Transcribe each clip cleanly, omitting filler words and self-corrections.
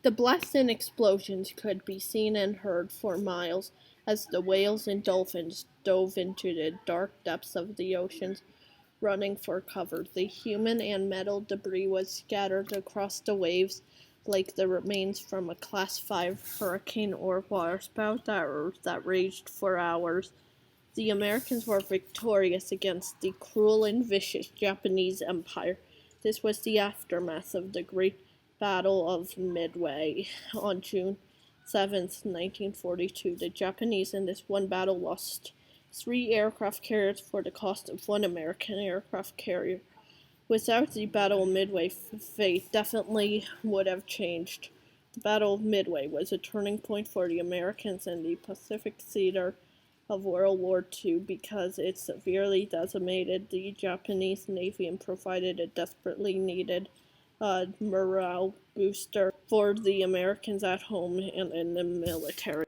The blasts and explosions could be seen and heard for miles as the whales and dolphins dove into the dark depths of the oceans, running for cover. The human and metal debris was scattered across the waves like the remains from a Class 5 hurricane or waterspout that raged for hours. The Americans were victorious against the cruel and vicious Japanese Empire. This was the aftermath of the Great Battle of Midway. On June 7, 1942, the Japanese in this one battle lost 3 aircraft carriers for the cost of 1 American aircraft carrier. Without the Battle of Midway, fate definitely would have changed. The Battle of Midway was a turning point for the Americans in the Pacific theater of World War II because it severely decimated the Japanese Navy and provided a desperately needed morale booster for the Americans at home and in the military.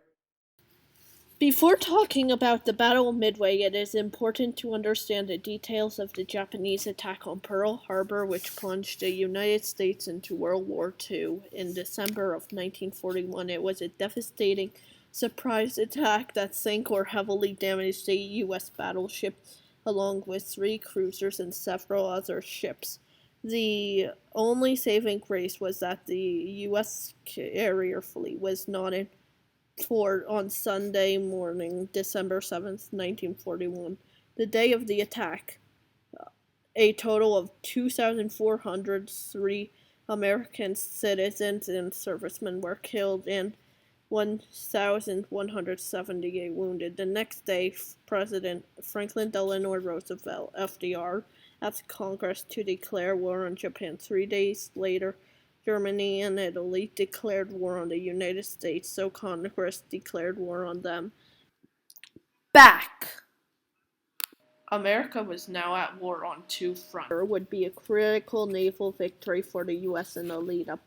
Before talking about the Battle of Midway, it is important to understand the details of the Japanese attack on Pearl Harbor, which plunged the United States into World War II. In December of 1941, it was a devastating surprise attack that sank or heavily damaged a U.S. battleship, along with 3 cruisers and several other ships. The only saving grace was that the U.S. carrier fleet was not in port on Sunday morning, December 7th, 1941, the day of the attack. A total of 2,403 American citizens and servicemen were killed and 1,178 wounded. The next day, President Franklin Delano Roosevelt, FDR, asked Congress to declare war on Japan. 3 days later, Germany and Italy declared war on the United States, so Congress declared war on them. Back! America was now at war on 2 fronts. It would be a critical naval victory for the U.S. in the lead-up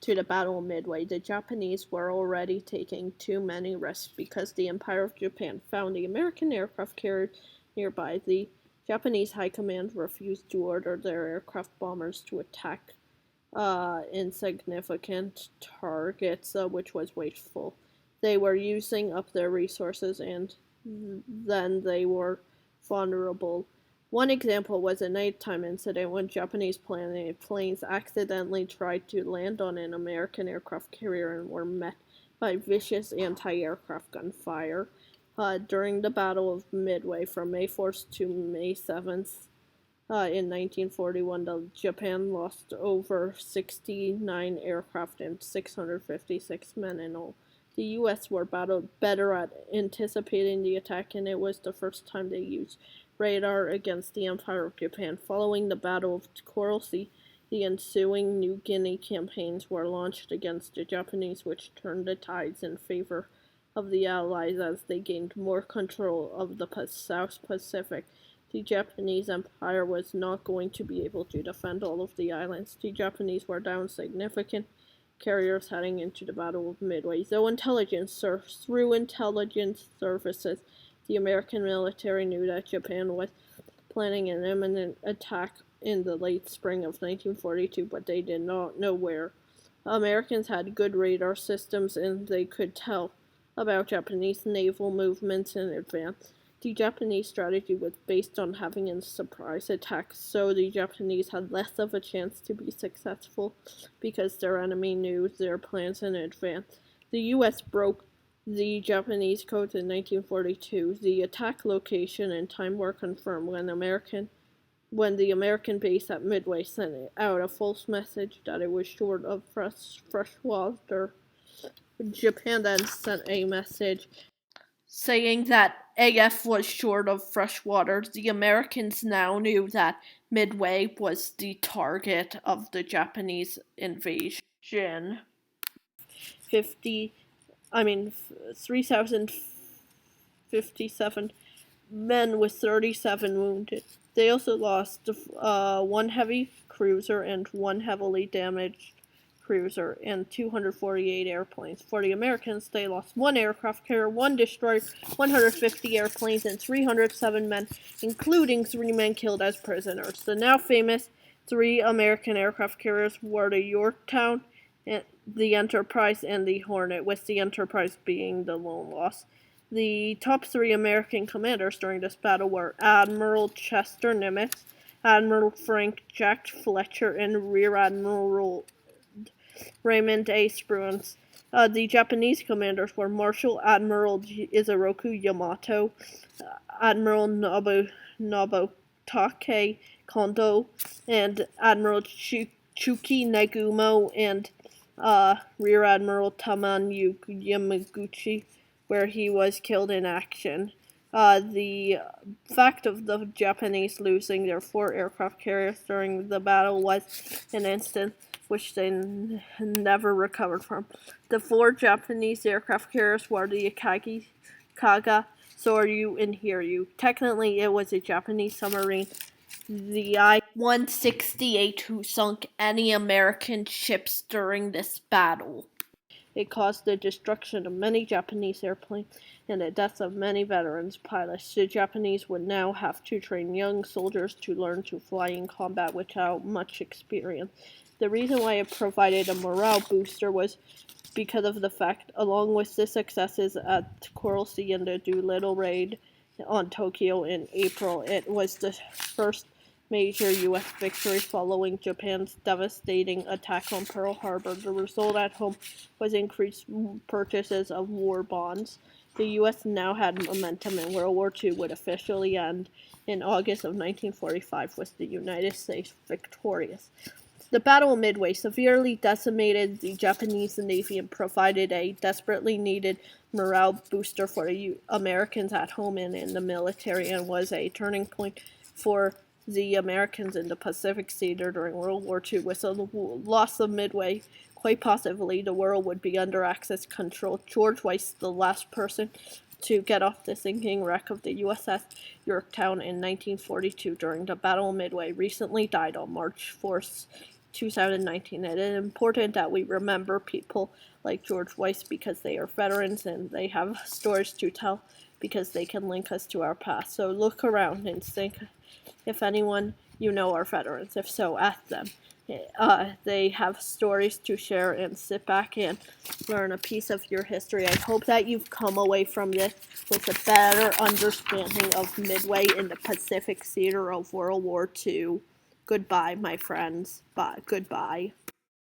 to the Battle of Midway. The Japanese were already taking too many risks because the Empire of Japan found the American aircraft carrier nearby. The Japanese High Command refused to order their aircraft bombers to attack insignificant targets, which was wasteful. They were using up their resources and then they were vulnerable. One example was a nighttime incident when Japanese planes accidentally tried to land on an American aircraft carrier and were met by vicious anti-aircraft gunfire. During the Battle of Midway from May 4th to May 7th, in 1941, Japan lost over 69 aircraft and 656 men in all. The U.S. were better at anticipating the attack, and it was the first time they used radar against the Empire of Japan. Following the Battle of Coral Sea, the ensuing New Guinea campaigns were launched against the Japanese, which turned the tides in favor of the Allies as they gained more control of the South Pacific. The Japanese Empire was not going to be able to defend all of the islands. The Japanese were down significant carriers heading into the Battle of Midway. Through intelligence services, the American military knew that Japan was planning an imminent attack in the late spring of 1942, but they did not know where. Americans had good radar systems and they could tell about Japanese naval movements in advance. The Japanese strategy was based on having a surprise attack, so the Japanese had less of a chance to be successful because their enemy knew their plans in advance. The U.S. broke the Japanese codes in 1942. The attack location and time were confirmed when the American base at Midway sent out a false message that it was short of fresh water. Japan then sent a message saying that AF was short of fresh water. The Americans now knew that Midway was the target of the Japanese invasion. 3,057 men with 37 wounded. They also lost 1 heavy cruiser and 1 heavily damaged cruiser and 248 airplanes. For the Americans, they lost 1 aircraft carrier, 1 destroyer, 150 airplanes, and 307 men, including 3 men killed as prisoners. The now famous 3 American aircraft carriers were the Yorktown, the Enterprise and the Hornet, with the Enterprise being the lone loss. The top 3 American commanders during this battle were Admiral Chester Nimitz, Admiral Frank Jack Fletcher, and Rear Admiral Raymond A. Spruance. The Japanese commanders were Marshal Admiral Isoroku Yamato, Admiral Nobutake Kondo, and Admiral Chuki Nagumo, and Rear Admiral Taman Yamaguchi, where he was killed in action. The fact of the Japanese losing their 4 aircraft carriers during the battle was an incident which they never recovered from. The 4 Japanese aircraft carriers were the Akagi, Kaga, Soryu, and Hiryu. Technically, it was a Japanese submarine, the I-168, who sunk any American ships during this battle. It caused the destruction of many Japanese airplanes and the deaths of many veterans pilots. The Japanese would now have to train young soldiers to learn to fly in combat without much experience. The reason why it provided a morale booster was because of the fact, along with the successes at Coral Sea and the Doolittle raid on Tokyo in April, it was the first major U.S. victory following Japan's devastating attack on Pearl Harbor. The result at home was increased purchases of war bonds. The U.S. now had momentum, and World War II would officially end in August of 1945, with the United States victorious. The Battle of Midway severely decimated the Japanese Navy and provided a desperately needed morale booster for the Americans at home and in the military, and was a turning point for the Americans in the Pacific theater during World War II. With the loss of Midway, quite possibly the world would be under Axis control. George Weiss, the last person to get off the sinking wreck of the USS Yorktown in 1942 during the Battle of Midway, recently died on March 4th, 2019. It is important that we remember people like George Weiss because they are veterans and they have stories to tell because they can link us to our past. So look around and think if anyone you know are veterans. If so, ask them. They have stories to share, and sit back and learn a piece of your history. I hope that you've come away from this with a better understanding of Midway in the Pacific theater of World War II. Goodbye, my friends. Bye. Goodbye.